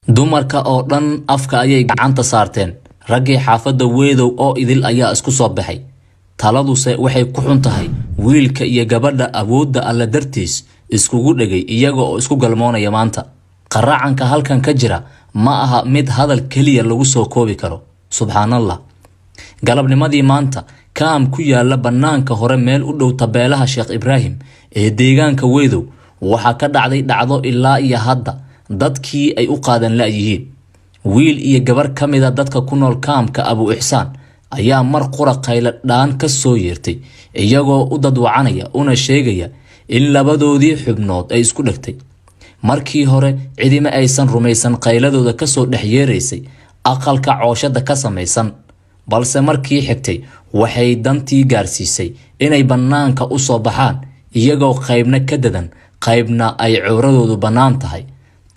dumarka oo dhan afka ayay gacanta saarteen. Raggii xaafadda weedow oo idil ayaa isku soo baxay. Taladuse waxay ku xun tahay wiilka iyo gabadha awoodda alla dartiis iskugu dhagay iyaga oo isku galmoonaya maanta. Qaraacanka halkan ka jira ma aha mid hadal kaliya lagu soo koobi karo. Subhanallah. Galabnimadii maanta kaam ku yaala banaanka hore meel u dhow tabeelaha Sheekh Ibrahim ee deegaanka weedow waxa ka dhacday dhacdo ilaa iyo hadda dadkii ay u qaadan laayihiin. wiil iyo gabar kamida dadka ku nool kaamka Abu Ihsan ayaa mar qura qayla dhaan ka soo yeertay iyagoo u dadwacanaya una sheegaya in labadoodii xubnood ay isku dhagtay. markii hore cidima aysan rumaysan qayladooda ka soo dhex yeeraysay aqalka cooshada ka samaysan, balse markii xigtay waxay dantii gaarsiisay inay banaanka u soo baxaan iyagoo qaybna ka dadan qaybna ay cawradoodu bannaan tahay,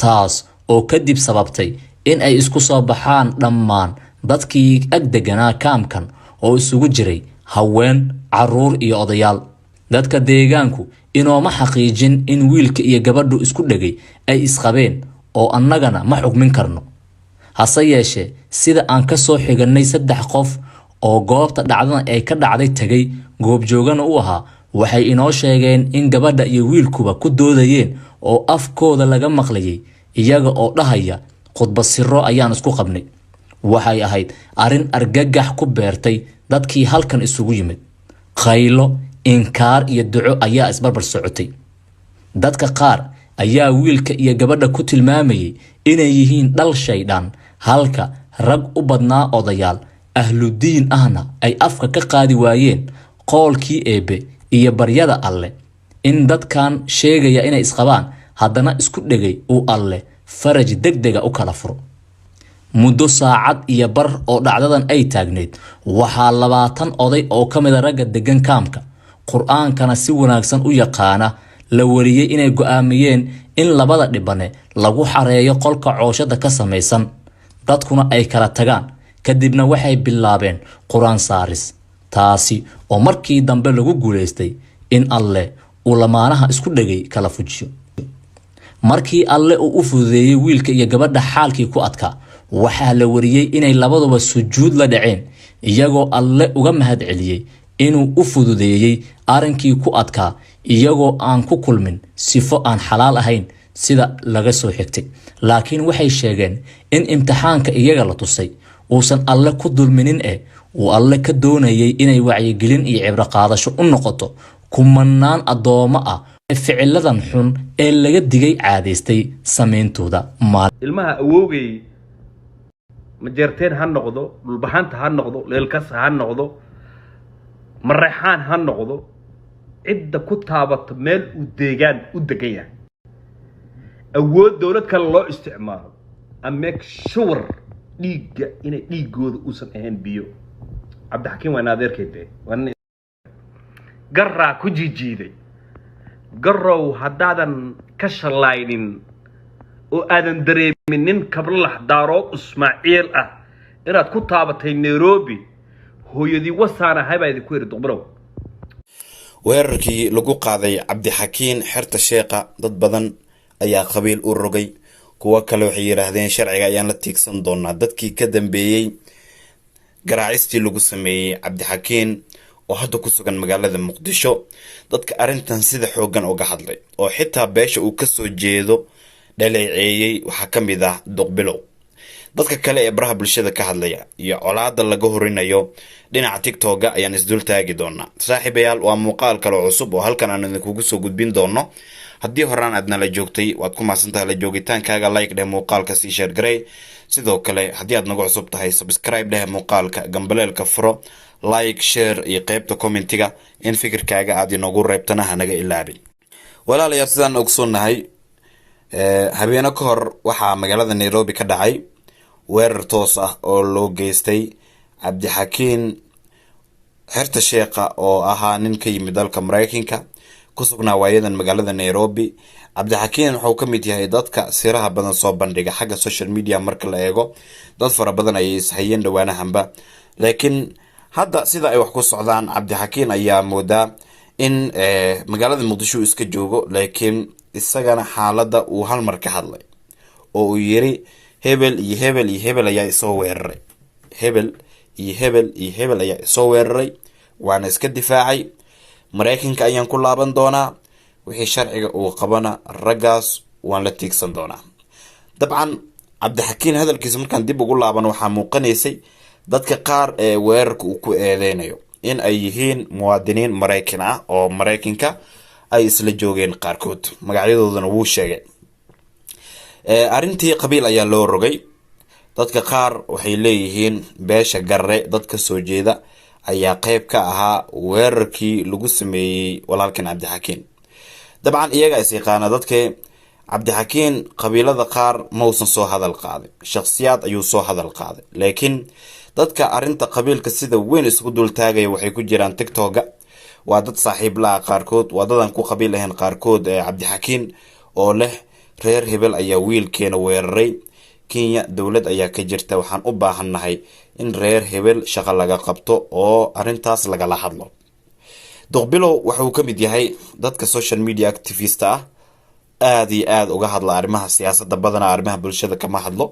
taas oo kadib sababtay in ay isku soo baxaan dhammaan dadkii ag deganaa kaamkan oo isugu jiray haween, caruur iyo odayaal. dadka deegaanku inooma xaqiijin in wiilka iyo gabadhu isku dhagay ay isqabeen oo annagana ma xugmin karno. hase yeeshee sida aan ka soo xiganay 3 qof oo goobta dhacdana ay ka dhacday tagay goobjoogana u ahaa, waxay inoo sheegeen in gabadha iyo wiilkuba ku doodayeen oo afkooda laga maqlayay iyaga oo dhahaya khudbad sirro ayaan isku qabnay. waxay ahayd arin argagax ku beertay dadkii halkan isugu yimid. qaylo, inkaar iyo duco ayaa isbarbar socotay. dadka qaar ayaa wiilka iyo gabadha ku tilmaamayay inay yihiin dhal shaydaan, halka rag u badnaa odayaal ahludiin ahna ay afka ka qaadi waayeen qoolkii eebe iyo baryada alle. in dadkan sheegaya inay isqabaan haddana isku dhagay uu alle faraj degdega u kala furo. muddo saacad iyo bar oo dhacdadan ay taagneed waxaa 20 oday oo kamida ragga degan kaamka qur'aankana si wanaagsan u yaqaana la wariyay inay go'aamiyeen in labada dhibane lagu xareeyo qolka cooshada ka samaysan, dadkuna ay kala tagaan. kadibna waxay bilaabeen quraan saaris, taasi oo markii dambe lagu guuleystay in alle uu lamaanaha isku dhagay kala fujiyo. markii alle uu u fududeeyay wiilka iyo gabadha xaalkii ku adkaa, waxaa la wariyay inay labaduba sujuud la dhaceen iyagoo alle uga mahad celiyay inuu u fududeeyay arinkii ku adkaa iyagoo aan ku kulmin sifo aan xalaal ahayn sida laga soo xigtay. laakiin waxay sheegeen in imtixaanka iyaga la tusay uusan alle ku dulminin uu alle ka doonayay inay wacyigelin iyo cibro qaadasho u noqoto kumanaan adoomo ah ficiladan xun ee laga digay caadaystay sameentooda. ilmaha awoogay majeerteen ha noqdo, dhulbaxanta ha noqdo, leelkas ha noqdo, mareexaan ha noqdo, cidda ku taabata meel uu deegaan u degan yahay awood dowlad kale loo isticmaalo make sure dhiigga inay dhiigooda uusan ahayn biyo. cabdixakiin waa naadeerkeedee garaa ku jiijiiday. garow haddaadan ka shalaynin oo aadan dareeminin kablax daarood Ismaaciil ah inaad ku taabatay Nairobi, hooyadii wasaana hayba idinku yiri duqbrow. weerarkii lagu qaaday cabdixakiin xerta sheeqa dad badan ayaa qabiil u rogay, kuwa kale waxay yiraahdeen sharciga ayaan la tiigsan doonaa dadkii ka dambeeyay garaacistii lagu sameeyay cabdixakiin oo hadda ku sugan magaalada Muqdisho. dadka arintan sida xoogan uga hadlay oo xitaa beesha uu ka soo jeedo dhaleeceeyay waxaa ka mid ah duqbilow. dadka kale ee baraha bulshada ka hadlaya iyo colaada laga horinayo dhinaca TikTok ayaan isdul taagi doonaa. saaxiibayaal, waa muuqaal kale cusub oo halkan aan idinku soo gudbin doono. haddii horaan aadna la joogtay waad ku maasantahay la joogitaankaaga, like dheh muuqaalka, sii share garey. sidoo kale haddii aad nagu cusub tahay subscribe dheh muuqaalka, gambaleelka furo, like, share iyo qaybta commentiga in fikirkaaga aad inoogu reebtana hanaga ilaabin. walaalayaal, sidaan ogsoonahay habeena ka hor waxaa magaalada Nairobi ka dhacay weerar toos ah oo loo geystay cabdixakiin xerta sheeqa oo ahaa nin ka yimid dalka Mareykanka ku sugnaa waayadan magaalada Nairobi. cabdixakiin wuxuu ka mid yahay dadka siraha badan soo bandhiga xagga social media marka la eego. dad fara badan ayay ishayeen dhawaanahanba, laakiin hadda sida ay wax ku socdaan cabdixakiin ayaa moodaa in magaalada Muqdisho iska joogo, laakiin isagana xaaladda uu hal mar ka hadlay oo uu yiri hebel iyo hebel iyo hebel ayaa isoo weeraray, hebel iyo hebel iyo hebel ayaa isoo weeraray, waana iska difaacay, maraykanka ayaan ku laaban doonaa, wixii sharciga uu qabana raggaas waan la tiigsan doonaa. dabcan cabdixakiin hadalkiisa markaan dib ugu laaban waxaa muuqanaysay dadka qaar ee weerarka uu ku eedeynayo in ay yihiin muwaadiniin maraykan ah oo maraykanka ay isla joogeen qaarkood, magacyadoodana wuu sheegay. arrintii qabiil ayaa loo rogay. dadka qaar waxay leeyihiin beesha garre dad ka soo jeeda ayaa qayb ka ahaa weerarkii lagu sameeyey walaalkan cabdixakiin. dabcan iyaga is yaqaana dadka. cabdixakiin qabiilada qaar mausan soo hadal qaaday, shakhsiyaad ayuu soo hadal qaaday, laakiin dadka arinta qabiilka sida weyn isugu dultaagaya waxay ku jiraan tiktoka. waa dad saaxiib la-ah qaarkood, waa dadan ku qabiil ahayn qaarkood cabdixakiin oo leh reer hebel ayaa wiilkeena weeraray, kenya dowlad ayaa ka jirta, waxaan u baahannahay in reer hebel shaqo laga qabto oo arintaas lagala hadlo. duqbilow wuxuu ka mid yahay dadka social media activist ah, aada iyo aada uga hadla arrimaha siyaasadda, badanaa arrimaha bulshada kama hadlo.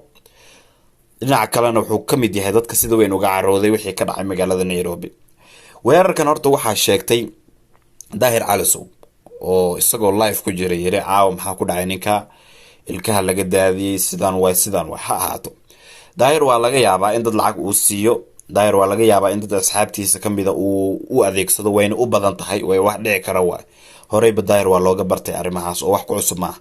dhinaca kalena wuxuu ka mid yahay dadka sida weyn uga carooday wixii ka dhacay magaalada Nairobi. weerarkan horta waxaa sheegtay Daahir Calasow oo isagoo live ku jiray yiri caawa maxaa ku dhacay ninka ilkaha laga daadiyay, sidaan way ha ahaato. Daahir waa laga yaabaa in dad lacag uu siiyo, Daahir waa laga yaabaa in dad asxaabtiisa kamida uu u adeegsado, wayna u badan tahay, way wax dhici kara waay. horeyba Daahir waa looga bartay arrimahaas oo wax ku cusub maaha.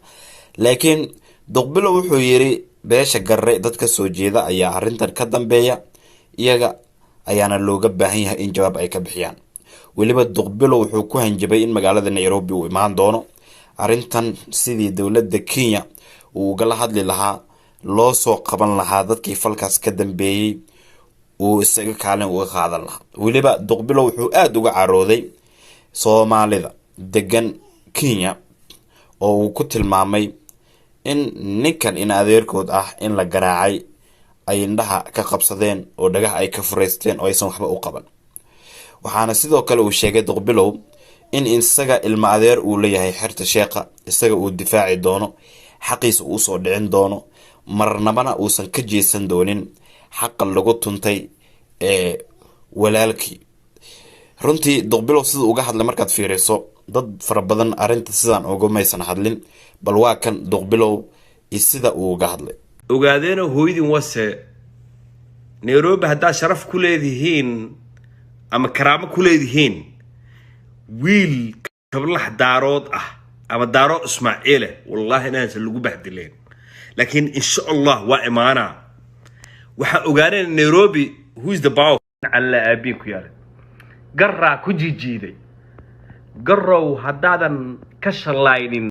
laakiin duqbilow wuxuu yiri beesha garre dad ka soo jeeda ayaa arrintan ka dambeeya, iyaga ayaana looga baahan yahay in jawaab ay ka bixiyaan. weliba duqbilow wuxuu ku hanjabay in magaalada Nairobi uu imaan doono, arrintan sidii dowladda Kenya uu ugala hadli lahaa, loo soo qaban lahaa dadkii falkaas ka dambeeyey, uu isaga kaalin uga qaadan lahaa. weliba duqbilow wuxuu aada uga carooday Soomaalida degan Kenya oo uu ku tilmaamay in ninkan in adeerkood ah in la garaacay ay indhaha ka qabsadeen oo dhagaha ay ka fureysteen oo aysan waxba u qaban. waxaana sidoo kale uu sheegay duqbilow in isaga ilma adeer uu leeyahay xerta sheekha, isaga uu difaaci doono, xaqiisa uu soo dhicin doono, marnabana uusan ka jeesan doonin xaqa lagu tuntay ee walaalkii. runtii duqbilow sida uga hadlay markaad fiiriso dad fara badan arrinta sidaan uga maysan hadlin, bal waa kan duqbilow sida uu uga hadlay. ogaadeena hooyadin wase Nairobi haddaa sharaf ku leedihiin ama karaamo ku leedihiin, wiil kablax daarood ah ama daaro Ismaaciile wallahi inaansan lagu bahdileen. laakiin insha Allah waa imaana. waxa ogaaneen Nairobi who is the boss alla aabin ku yaal garra ku jijiiday garrow haddaadan ka shalaynin